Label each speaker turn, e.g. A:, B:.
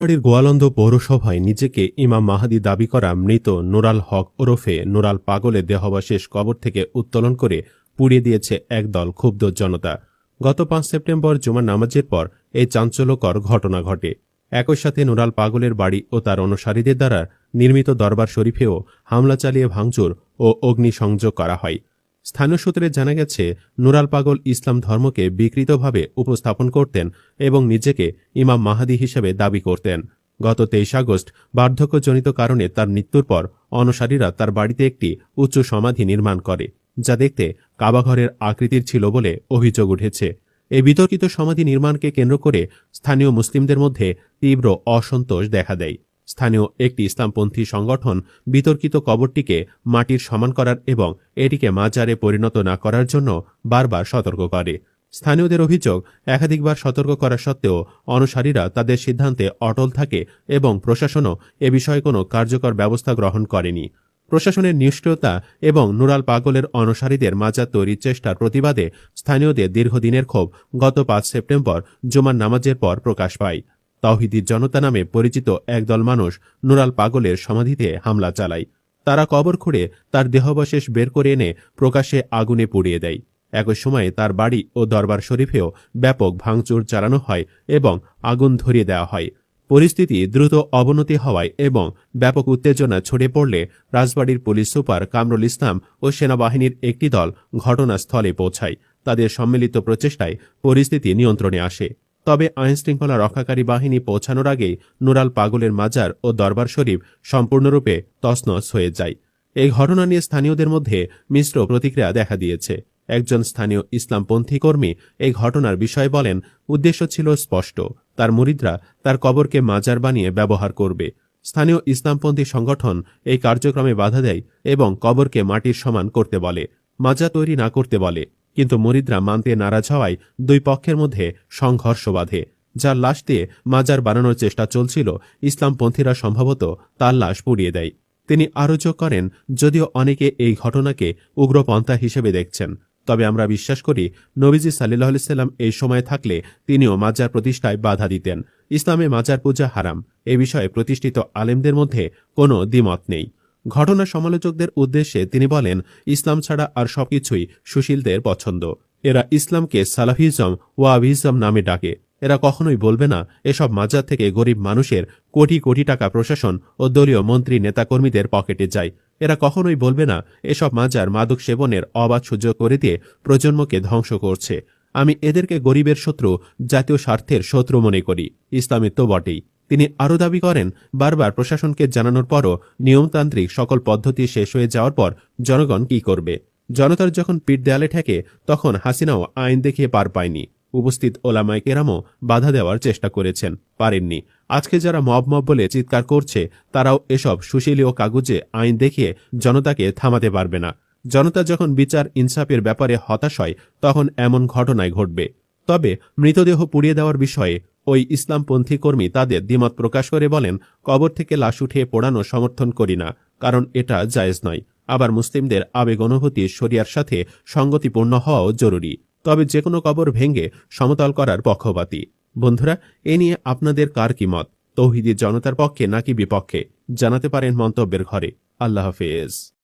A: রাজবাড়ীর গোয়ালন্দ পৌরসভায় নিজেকে ইমাম মাহাদি দাবি করা মৃত নুরাল হক ওরফে নুরাল পাগলের দেহাবশেষ কবর থেকে উত্তোলন করে পুড়িয়ে দিয়েছে একদল ক্ষুব্ধ জনতা। গত ৫ সেপ্টেম্বর জুমার নামাজের পর এই চাঞ্চল্যকর ঘটনা ঘটে। একই সাথে নুরাল পাগলের বাড়ি ও তার অনুসারীদের দ্বারা নির্মিত দরবার শরীফেও হামলা চালিয়ে ভাঙচুর ও অগ্নিসংযোগ করা হয়। স্থানীয় সূত্রে জানা গেছে, নুরাল পাগল ইসলাম ধর্মকে বিকৃতভাবে উপস্থাপন করতেন এবং নিজেকে ইমাম মাহাদি হিসেবে দাবি করতেন। গত ২৩ আগস্ট বার্ধক্যজনিত কারণে তার মৃত্যুর পর অনুসারীরা তার বাড়িতে একটি উঁচু সমাধি নির্মাণ করে, যা দেখতে কাবাঘরের আকৃতির ছিল বলে অভিযোগ উঠেছে। এই বিতর্কিত সমাধি নির্মাণকে কেন্দ্র করে স্থানীয় মুসলিমদের মধ্যে তীব্র অসন্তোষ দেখা দেয়। স্থানীয় একটি ইসলামপন্থী সংগঠন বিতর্কিত কবরটিকে মাটির সমান করার এবং এটিকে মাজারে পরিণত না করার জন্য বারবার সতর্ক করে। স্থানীয়দের অভিযোগ, একাধিকবার সতর্ক করা সত্ত্বেও অনুসারীরা তাদের সিদ্ধান্তে অটল থাকে এবং প্রশাসনও এ বিষয়ে কোনো কার্যকর ব্যবস্থা গ্রহণ করেনি। প্রশাসনের নিষ্ক্রিয়তা এবং নুরাল পাগলের অনুসারীদের মাজার তৈরির চেষ্টার প্রতিবাদে স্থানীয়দের দীর্ঘদিনের ক্ষোভ গত ৫ সেপ্টেম্বর জুমার নামাজের পর প্রকাশ পায়। তাওহিদি জনতা নামে পরিচিত একদল মানুষ নুরাল পাগলের সমাধিতে হামলা চালায়। তারা কবর খুঁড়ে তার দেহাবশেষ বের করে এনে প্রকাশ্যে আগুনে পুড়িয়ে দেয়। একই সময়ে তার বাড়ি ও দরবার শরীফেও ব্যাপক ভাঙচুর চালানো হয় এবং আগুন ধরিয়ে দেওয়া হয়। পরিস্থিতি দ্রুত অবনতি হওয়ায় এবং ব্যাপক উত্তেজনা ছড়িয়ে পড়লে রাজবাড়ীর পুলিশ সুপার কামরুল ইসলাম ও সেনাবাহিনীর একটি দল ঘটনাস্থলে পৌঁছায়। তাদের সম্মিলিত প্রচেষ্টায় পরিস্থিতি নিয়ন্ত্রণে আসে। তবে আইনশৃঙ্খলা রক্ষাকারী বাহিনী পৌঁছানোর আগেই নুরাল পাগলের মাজার ও দরবার শরীফ সম্পূর্ণরূপে তছনছ হয়ে যায়। এই ঘটনা নিয়ে স্থানীয়দের মধ্যে মিশ্র প্রতিক্রিয়া দেখা দিয়েছে। একজন স্থানীয় ইসলামপন্থী কর্মী এই ঘটনার বিষয়ে বলেন, উদ্দেশ্য ছিল স্পষ্ট, তার মুরিদরা তার কবরকে মাজার বানিয়ে ব্যবহার করবে। স্থানীয় ইসলামপন্থী সংগঠন এই কার্যক্রমে বাধা দেয় এবং কবরকে মাটির সমান করতে বলে, মাজার তৈরি না করতে বলে। কিন্তু মুরিদরা মানতে নারাজ হওয়ায় দুই পক্ষের মধ্যে সংঘর্ষ বাধে। যার লাশ দিয়ে মাজার বানানোর চেষ্টা চলছিল, ইসলামপন্থীরা সম্ভবত তার লাশ পুড়িয়ে দেয়। তিনি আরও যোগ করেন, যদিও অনেকে এই ঘটনাকে উগ্রপন্থা হিসেবে দেখছেন, তবে আমরা বিশ্বাস করি নবীজি সাল্লাল্লাহু আলাইহি সাল্লাম এই সময় থাকলে তিনিও মাজার প্রতিষ্ঠায় বাধা দিতেন। ইসলামে মাজার পূজা হারাম, এ বিষয়ে প্রতিষ্ঠিত আলেমদের মধ্যে কোনো দ্বিমত নেই। ঘটনা সমালোচকদের উদ্দেশ্যে তিনি বলেন, ইসলাম ছাড়া আর সবকিছুই সুশীলদের পছন্দ। এরা ইসলামকে সালাফিজম ওয়াহাবিজম নামে ডাকে। এরা কখনোই বলবে না এসব মাজার থেকে গরিব মানুষের কোটি কোটি টাকা প্রশাসন ও দলীয় মন্ত্রী নেতাকর্মীদের পকেটে যায়। এরা কখনোই বলবে না এসব মাজার মাদক সেবনের অবাধ সুযোগ করে দিয়ে প্রজন্মকে ধ্বংস করছে। আমি এদেরকে গরিবের শত্রু, জাতীয় স্বার্থের শত্রু মনে করি। ইসলামে তো বটেই। তিনি আরও দাবি করেন, বারবার প্রশাসনকে জানানোর পরও নিয়মতান্ত্রিক সকল পদ্ধতি শেষ হয়ে যাওয়ার পর জনগণ কি করবে? জনতার যখন পিঠ দেয়ালে ঠেকে, তখন হাসিনাও আইন দেখিয়ে পার পায়নি। উপস্থিত ওলামায়ে কেরামও বাধা দেওয়ার চেষ্টা করেছেন, পারেননি। আজকে যারা মব মব বলে চিৎকার করছে, তারাও এসব সুশীলীয় কাগজে আইন দেখিয়ে জনতাকে থামাতে পারবে না। জনতা যখন বিচার ইনসাফের ব্যাপারে হতাশ হয়, তখন এমন ঘটনাই ঘটবে। তবে মৃতদেহ পুড়িয়ে দেওয়ার বিষয়ে ওই ইসলামপন্থী কর্মী তাদের দ্বিমত প্রকাশ করে বলেন, কবর থেকে লাশ উঠিয়ে পোড়ানো সমর্থন করি না, কারণ এটা জায়েজ নয়। আবার মুসলিমদের আবেগ অনুভূতি শরিয়ার সাথে সঙ্গতিপূর্ণ হওয়াও জরুরি। তবে যে কোনো কবর ভেঙে সমতল করার পক্ষপাতী। বন্ধুরা, এ নিয়ে আপনাদের কার কি মত? তৌহিদি জনতার পক্ষে নাকি বিপক্ষে? জানাতে পারেন মন্তব্যের ঘরে। আল্লাহ হাফেজ।